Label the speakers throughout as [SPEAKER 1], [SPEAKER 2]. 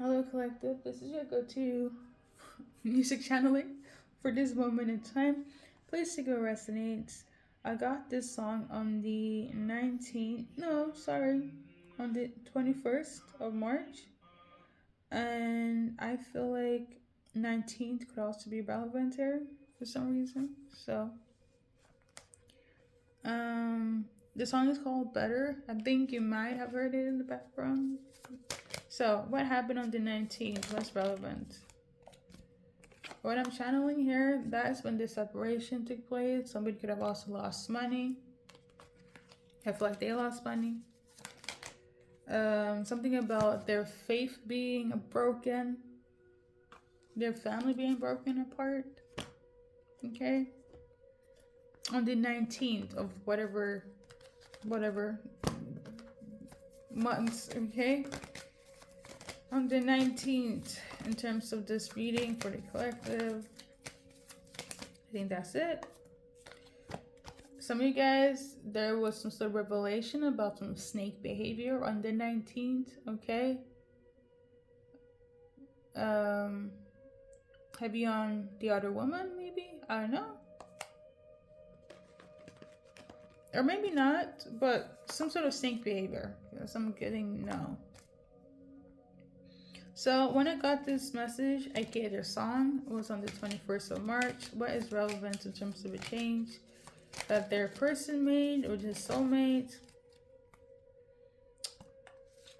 [SPEAKER 1] Hello, collective. This is your go-to music channeling for this moment in time. Please take what resonates. I got this song on the 19th, no, sorry, on the 21st of March. And I feel like 19th could also be relevant here for some reason. So, the song is called Better. I think you might have heard it in the background. So, what happened on the 19th? What's relevant? What I'm channeling here, that's when the separation took place. Somebody could have also lost money. I feel like they lost money. Something about their faith being broken. Their family being broken apart. Okay? On the 19th of whatever months, okay? On the 19th, in terms of this reading for the collective, I think that's it. Some of you guys, there was some sort of revelation about some snake behavior on the 19th, okay? Heavy on the other woman, maybe? I don't know. Or maybe not, but some sort of snake behavior. Because I'm getting no. So when I got this message, aka their song, it was on the 21st of March. What is relevant in terms of a change that their person made or just soulmate?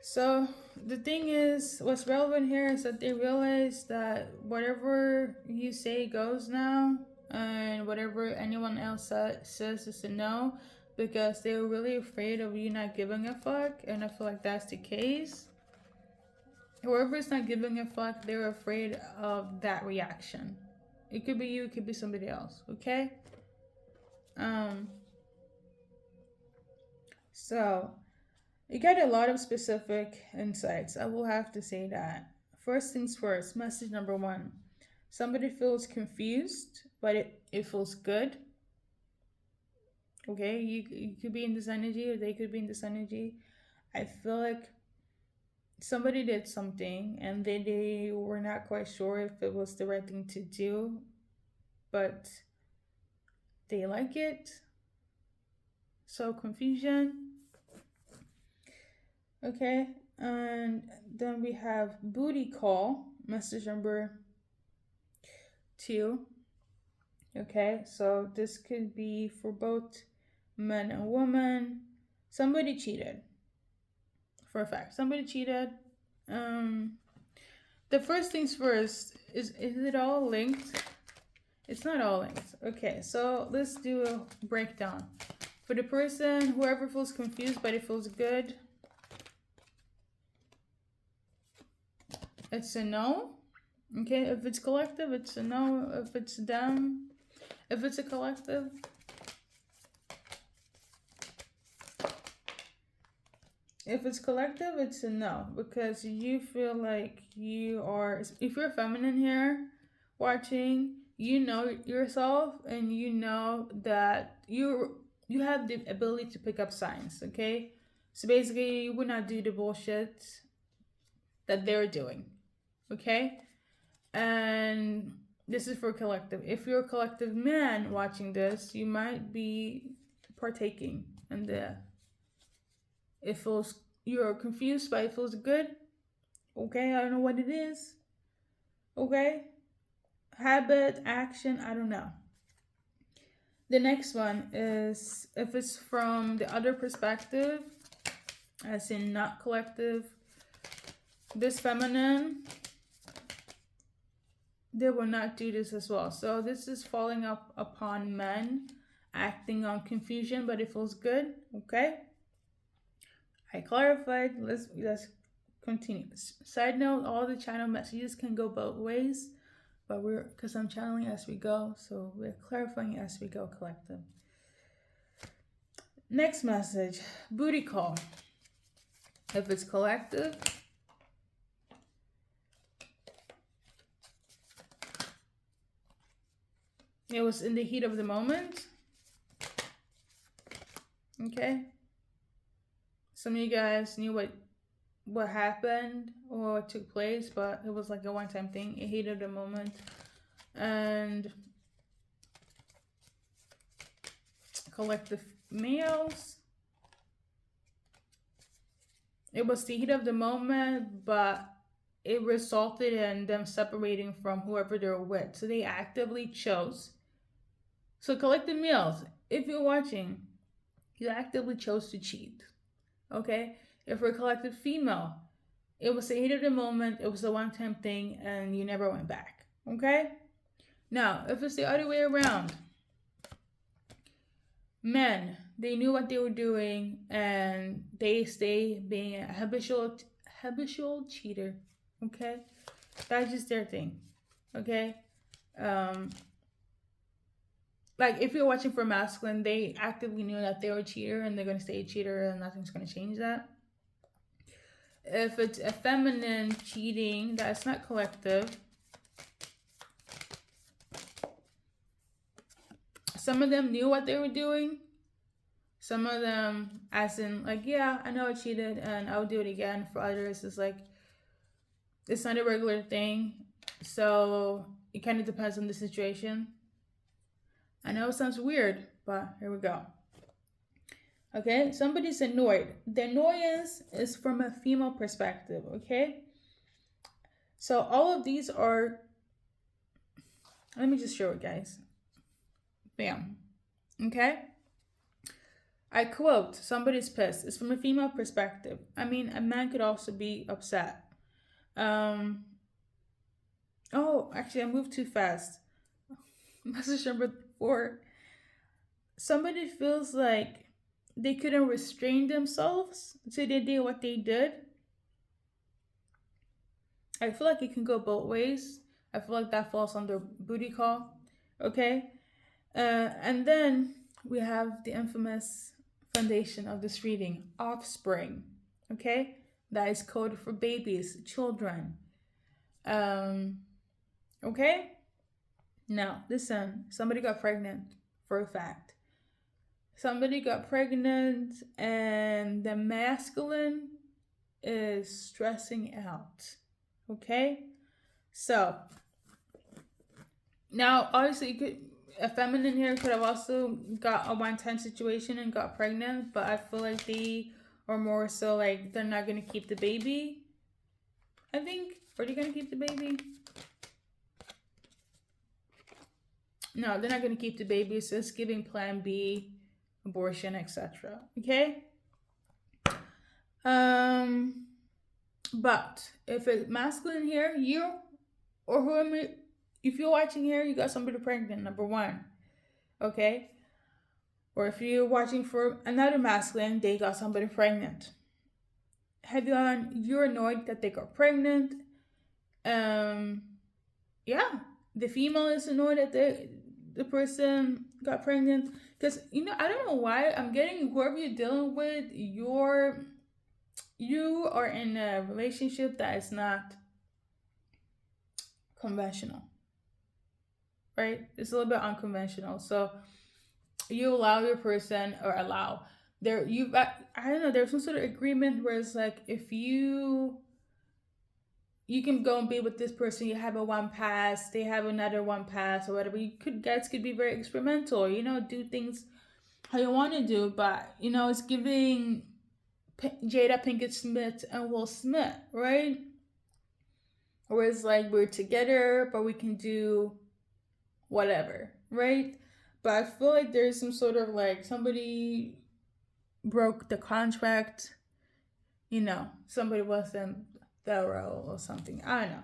[SPEAKER 1] So the thing is, what's relevant here is that they realize that whatever you say goes now, and whatever anyone else says is a no, because they were really afraid of you not giving a fuck, and I feel like that's the case. Whoever's not giving a fuck, they're afraid of that reaction. It could be you, it could be somebody else, okay? So you got a lot of specific insights. I will have to say that. First things first, message number one. Somebody feels confused, but it feels good. Okay, you could be in this energy or they could be in this energy. I feel like somebody did something and they were not quite sure if it was the right thing to do, but they like it. So confusion. Okay, and then we have booty call, message number 2. Okay, so this could be for both men and women. Somebody cheated. For a fact, somebody cheated. The first things first, is it all linked? It's not all linked. Okay, so let's do a breakdown. For the person, whoever feels confused but it feels good, it's a no. Okay, if it's collective, it's a no. If it's them, if it's a collective, it's a no, because you feel like you are, if you're feminine here watching, you know yourself and you know that you have the ability to pick up signs, okay? So basically, you would not do the bullshit that they're doing, okay? And this is for collective. If you're a collective man watching this, you might be partaking in the, it feels, you're confused but it feels good. Okay, I don't know what it is. Okay, habit, action, I don't know. The next one is if it's from the other perspective, as in not collective, this feminine, they will not do this as well. So this is falling up upon men acting on confusion, but it feels good. Okay, I clarified. Let's continue. Side note, all the channel messages can go both ways, but because I'm channeling as we go, so we're clarifying as we go, collective. Next message, booty call. If it's collective, it was in the heat of the moment. Okay, some of you guys knew what what happened or what took place, but it was like a one-time thing, a heat of the moment. And collective males, it was the heat of the moment, but it resulted in them separating from whoever they're with. So they actively chose. So collective males, if you're watching, you actively chose to cheat. Okay? If we're collective female, it was the heat of the moment, it was a one time thing, and you never went back. Okay? Now, if it's the other way around, men, they knew what they were doing and they stay being a habitual cheater. Okay? That's just their thing. Okay? Like if you're watching for masculine, they actively knew that they were a cheater and they're gonna stay a cheater and nothing's gonna change that. If it's a feminine cheating, that's not collective. Some of them knew what they were doing. Some of them, as in, like, yeah, I know I cheated and I'll do it again. For others, it's like, it's not a regular thing. So it kind of depends on the situation. I know it sounds weird, but here we go. Okay, somebody's annoyed. The annoyance is from a female perspective, okay? So all of these are, let me just show it, guys. Bam. Okay? I quote, somebody's pissed. It's from a female perspective. I mean, a man could also be upset. Oh, actually, I moved too fast. Message number 4. Somebody feels like they couldn't restrain themselves, so they did what they did. I feel like it can go both ways. I feel like that falls under booty call. Okay? And then we have the infamous foundation of this reading, offspring. Okay? That is code for babies, children. Okay? Now, listen, somebody got pregnant for a fact. Somebody got pregnant and the masculine is stressing out. Okay? So, now obviously you could, a feminine here could have also got a one-time situation and got pregnant, but I feel like they are more so like they're not going to keep the baby. I think. Are they going to keep the baby? No, they're not going to keep the baby. So it's giving plan B, abortion, etc. Okay? But if it's masculine here, you or whoever, if you're watching here, you got somebody pregnant, number 1. Okay? Or if you're watching for another masculine, they got somebody pregnant. You're annoyed that they got pregnant. Yeah, the female is annoyed that the person got pregnant. Because, I don't know why I'm getting whoever you're dealing with, you are in a relationship that is not conventional, right? It's a little bit unconventional. So you allow your person, or allow there, I don't know, there's some sort of agreement where it's like, if you can go and be with this person, you have a one pass, they have another one pass, or whatever. Guys could be very experimental, do things how you want to do, but it's giving Jada Pinkett Smith and Will Smith, right? Where it's like, we're together, but we can do whatever, right? But I feel like there's some sort of like, somebody broke the contract, somebody wasn't thorough or something. I don't know.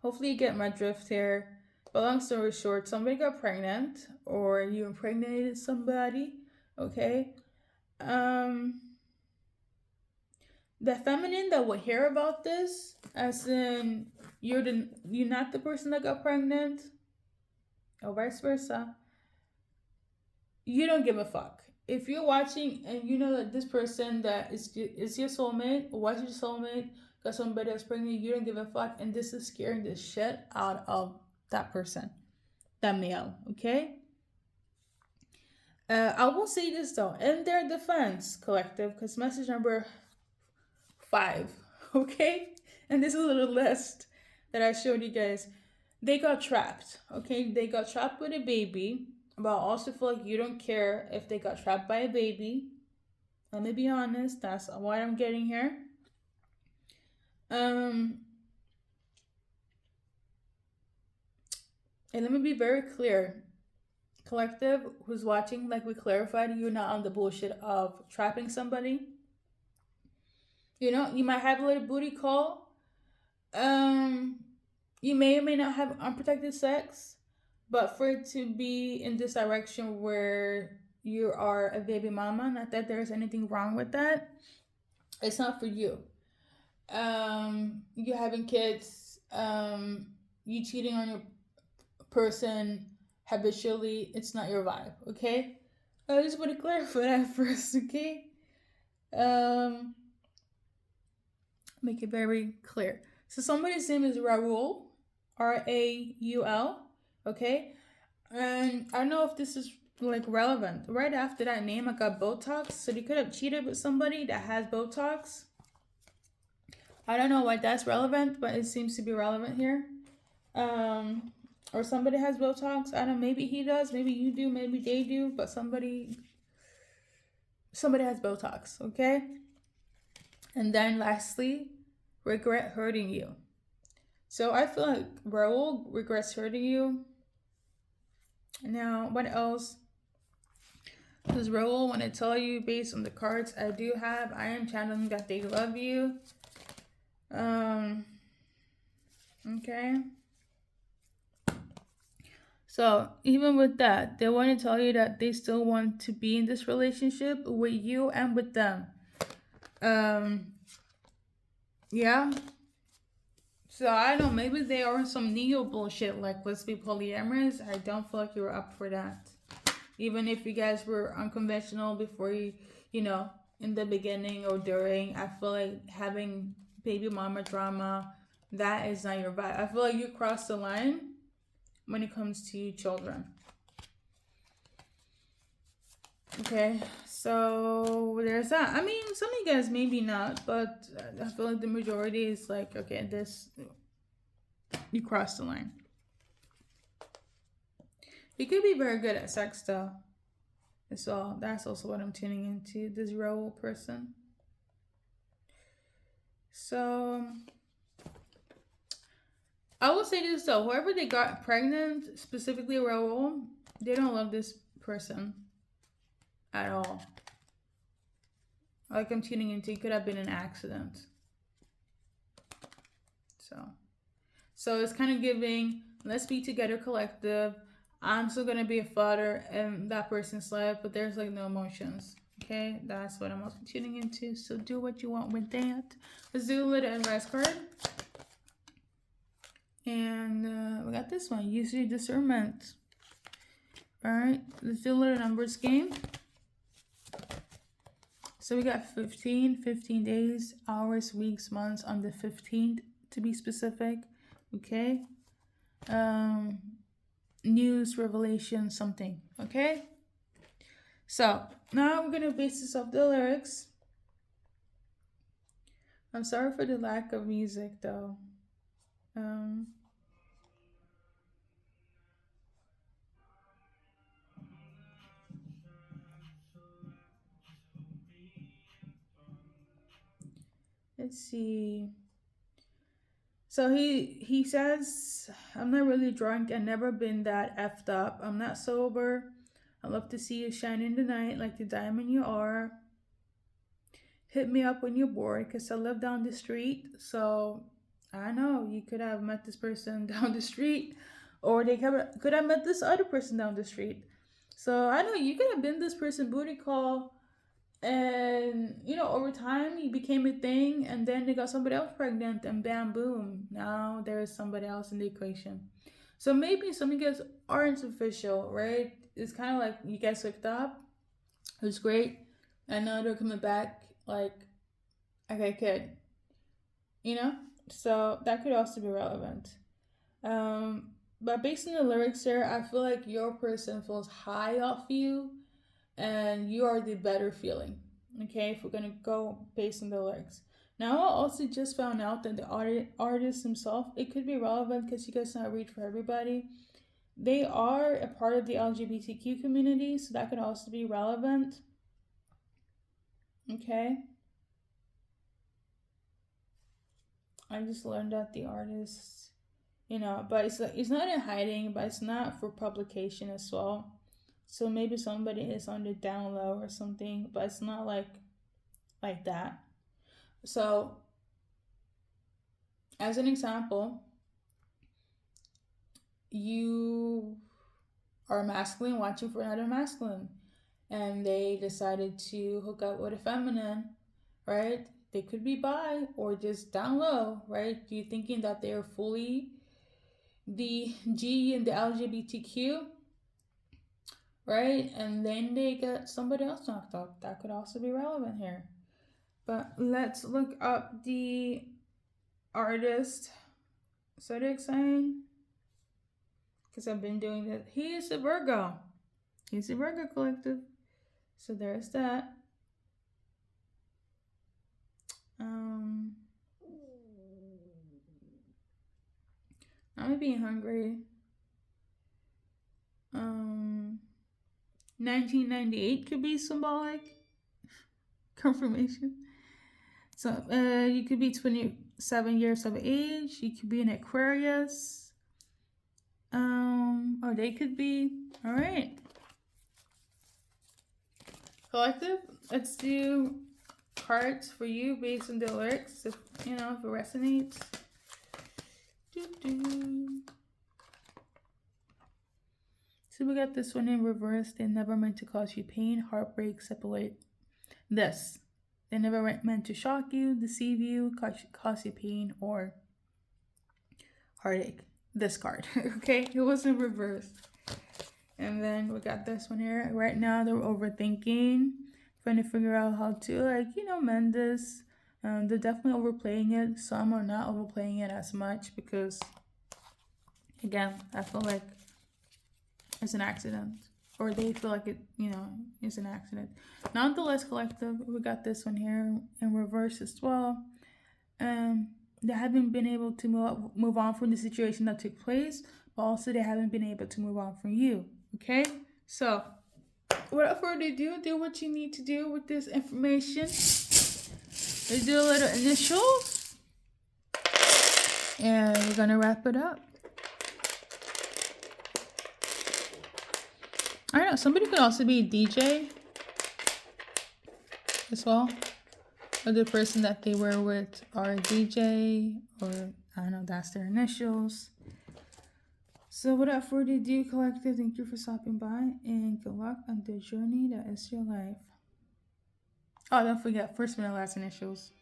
[SPEAKER 1] Hopefully you get my drift here. But long story short, somebody got pregnant, or you impregnated somebody, okay? The feminine that will hear about this, as in you're not the person that got pregnant, or vice versa, you don't give a fuck. If you're watching and you know that this person that is your soulmate, or was your soulmate, got somebody that's pregnant, you don't give a fuck, and this is scaring the shit out of that person, that male, okay? I will say this though, in their defense, collective, because message number 5. Okay? And this is a little list that I showed you guys. They got trapped. Okay? They got trapped with a baby. But I also feel like you don't care if they got trapped by a baby. Let me be honest. That's what I'm getting here. And let me be very clear. Collective who's watching, like we clarified, you're not on the bullshit of trapping somebody. You know, you might have a little booty call. You may or may not have unprotected sex, but for it to be in this direction where you are a baby mama, not that there's anything wrong with that, it's not for you. You having kids, you cheating on your person habitually, it's not your vibe, okay? I just want to clarify that first, okay? Make it very clear. So somebody's name is Raul, Raul, okay? And I don't know if this is like relevant. Right after that name, I got Botox. So you could have cheated with somebody that has Botox. I don't know why that's relevant, but it seems to be relevant here. Or somebody has Botox. I don't know, maybe he does, maybe you do, maybe they do, but somebody has Botox, okay? And then lastly, regret hurting you. So I feel like Raul regrets hurting you. Now, what else does Raul want to tell you based on the cards I do have? I am channeling that they love you. Okay. So even with that, they want to tell you that they still want to be in this relationship with you and with them. Yeah. So I don't know, maybe they are some neo bullshit, like let's be polyamorous. I don't feel like you were up for that. Even if you guys were unconventional before you know, in the beginning or during, I feel like having baby mama drama, that is not your vibe. I feel like you crossed the line when it comes to children. Okay, so there's that. I mean, some of you guys maybe not, but I feel like the majority is like, okay, this, you crossed the line. You could be very good at sex though. So that's also what I'm tuning into, this Raul person. So I will say this though, whoever they got pregnant, specifically Raul, they don't love this person at all. Like I'm tuning into, it could have been an accident. So it's kind of giving, let's be together collective. I'm still gonna be a father in that person's life, but there's like no emotions. Okay, that's what I'm also tuning into. So do what you want with that. Let's do a little advice card. And we got this one. Use your discernment. Alright, let's do a little numbers game. So we got 15 days, hours, weeks, months on the 15th to be specific. Okay. News, revelation, something. Okay. So now I'm gonna base this off the lyrics. I'm sorry for the lack of music though. Let's see. So he says, I'm not really drunk and never been that effed up. I'm not sober. I love to see you shine in the night like the diamond you are. Hit me up when you're bored because I live down the street. So I know you could have met this person down the street, or they could have met this other person down the street. So I know you could have been this person booty call, and you know, over time you became a thing, and then they got somebody else pregnant, and bam, boom, now there is somebody else in the equation. So maybe some of you guys aren't official, right? It's kind of like you guys hooked up, it was great, and now they're coming back like, okay, kid, you know. So that could also be relevant. But based on the lyrics here, I feel like your person feels high off you and you are the better feeling. Okay, if we're gonna go based on the lyrics. Now, I also just found out that the artist himself, it could be relevant because you guys not read for everybody. They are a part of the LGBTQ community, so that could also be relevant. Okay. I just learned that the artist, but it's not in hiding, but it's not for publication as well. So maybe somebody is on the down low or something, but it's not like that. So, as an example, you are masculine watching for another masculine, and they decided to hook up with a feminine, right? They could be bi or just down low, right? You thinking that they're fully the G and the LGBTQ, right? And then they get somebody else knocked up. That could also be relevant here. But let's look up the artist zodiac sign, because I've been doing that. He is a Virgo. He's a Virgo collective. So there's that. I'm being hungry. 1998 could be symbolic confirmation. So you could be 27 years of age. You could be an Aquarius. Or they could be. All right. Collective, let's do cards for you based on the lyrics. If if it resonates. So we got this one in reverse. They never meant to cause you pain, heartbreak, separate. This. They never meant to shock you, deceive you, cause you pain, or heartache. This card. Okay? It was in reverse. And then we got this one here. Right now they're overthinking, trying to figure out how to mend this. They're definitely overplaying it. Some are not overplaying it as much because, again, I feel like it's an accident, or they feel like it is an accident. Nonetheless, collective, we got this one here in reverse as well. They haven't been able to move on from the situation that took place, but also they haven't been able to move on from you. Okay, so without further ado, do what you need to do with this information. Let's do a little initials, and we're gonna wrap it up. I don't know. Somebody could also be a DJ as well, or the person that they were with are a DJ, or I don't know. That's their initials. So without further ado, collective, thank you for stopping by, and good luck on the journey that is your life. Oh, don't forget, first and last initials.